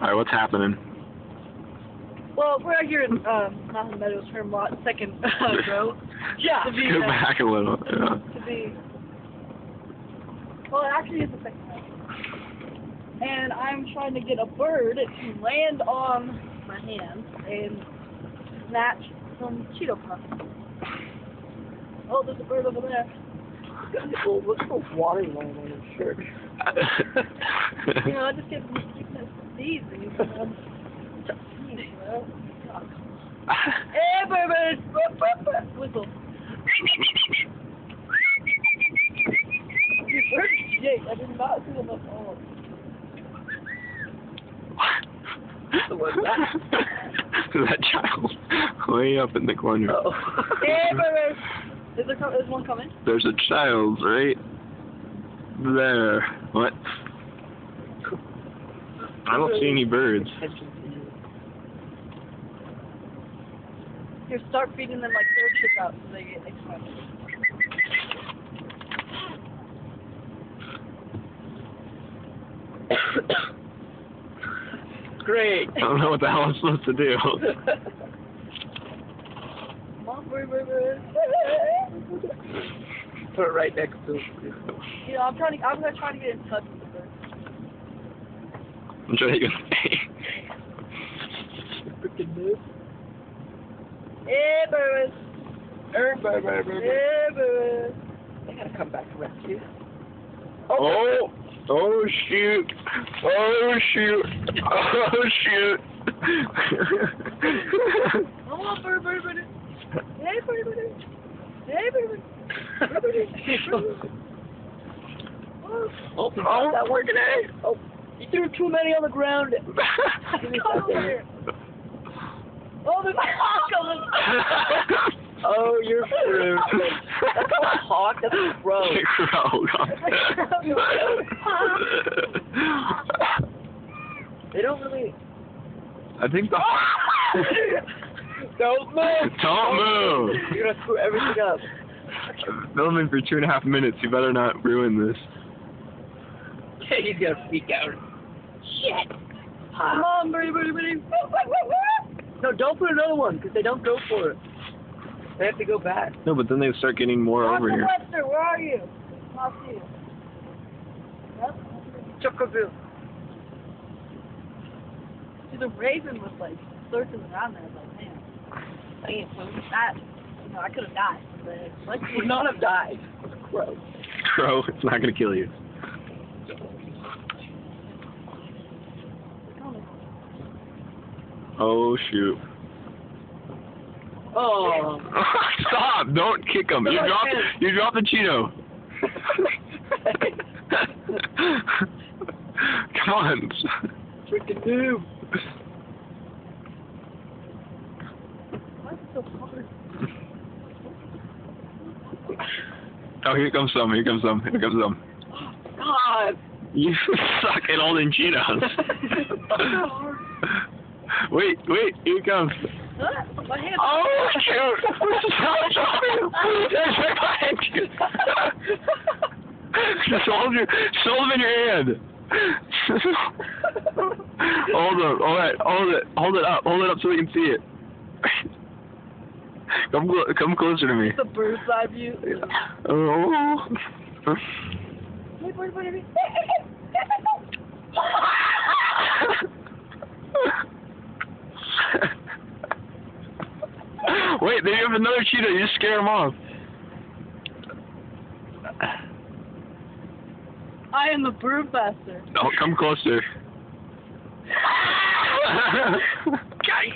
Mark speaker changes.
Speaker 1: Alright, what's happening?
Speaker 2: Well, we're out here in Mountain Meadows for second row.
Speaker 1: Yeah.
Speaker 2: To be,
Speaker 1: Go back a little. Yeah.
Speaker 2: To be. Well, it actually is the second row. And I'm trying to get a bird to land on my hand and snatch some Cheeto Puffs. Oh, there's a bird over there.
Speaker 3: Well, what's the water line on his shirt?
Speaker 2: You know, I just keep these things. Hey, bird! Whistle. You bird shake. I did not see them at all.
Speaker 3: What's that?
Speaker 1: That child way up in the corner.
Speaker 3: Oh.
Speaker 2: Hey, bird! Is one coming?
Speaker 1: There's a child right there. What? I don't see any birds.
Speaker 2: Here, start feeding them like carrot chips out so they get excited.
Speaker 3: Great.
Speaker 1: I don't know what the hell I'm supposed to do.
Speaker 2: Come on, bird.
Speaker 3: Put it right next to him.
Speaker 2: You know, I'm gonna try to get in touch with the bird.
Speaker 1: I'm trying to get
Speaker 3: Freaking noob.
Speaker 2: Hey, bird. Hey, bird.
Speaker 3: They gotta come back to rescue.
Speaker 1: Oh! Oh shoot! Oh shoot! Oh shoot!
Speaker 2: Come on, bird. Hey, bird. Hey, bird.
Speaker 3: Oh, that working egg. Oh, you threw too many on the ground.
Speaker 2: Oh, there's a hawk coming.
Speaker 3: Oh, you're screwed. That's not a hawk, that's a crow.
Speaker 1: It's a crow.
Speaker 3: They don't really...
Speaker 1: I think the
Speaker 3: Don't move!
Speaker 1: Don't move!
Speaker 3: You're gonna screw everything up.
Speaker 1: I'm filming for 2.5 minutes. You better not ruin this.
Speaker 3: He's gonna freak out. Shit!
Speaker 2: Come on, birdie.
Speaker 3: No, don't put another one, because they don't go for it. They have to go back.
Speaker 1: No, but then they start getting more over here.
Speaker 2: Webster, where are you? I'll see you. Yep.
Speaker 3: Chocoville.
Speaker 2: See, the raven was like circling around there. I was like, man, that, you know, I could have died. But like,
Speaker 3: Would not have died. It's a crow.
Speaker 1: Crow, it's not going to kill you. Oh, shoot.
Speaker 3: Oh.
Speaker 1: Stop! Don't kick him. You dropped the Cheeto. Come on.
Speaker 3: Freaking noob.
Speaker 2: why is it so hard?
Speaker 1: Oh, here comes some.
Speaker 3: God.
Speaker 1: You suck at holding Cheetos. Wait, here it comes.
Speaker 2: My hand.
Speaker 1: Oh, shoot! Stop dropping him! There's right behind you! Just hold them in your hand. Hold it up so we can see it. Come closer to me.
Speaker 2: The bird's eye view.
Speaker 1: Oh.
Speaker 2: Hey, bird.
Speaker 1: Wait, they have another cheetah. You just scare him off.
Speaker 2: I am the bird master.
Speaker 1: No, come closer.
Speaker 3: Guys.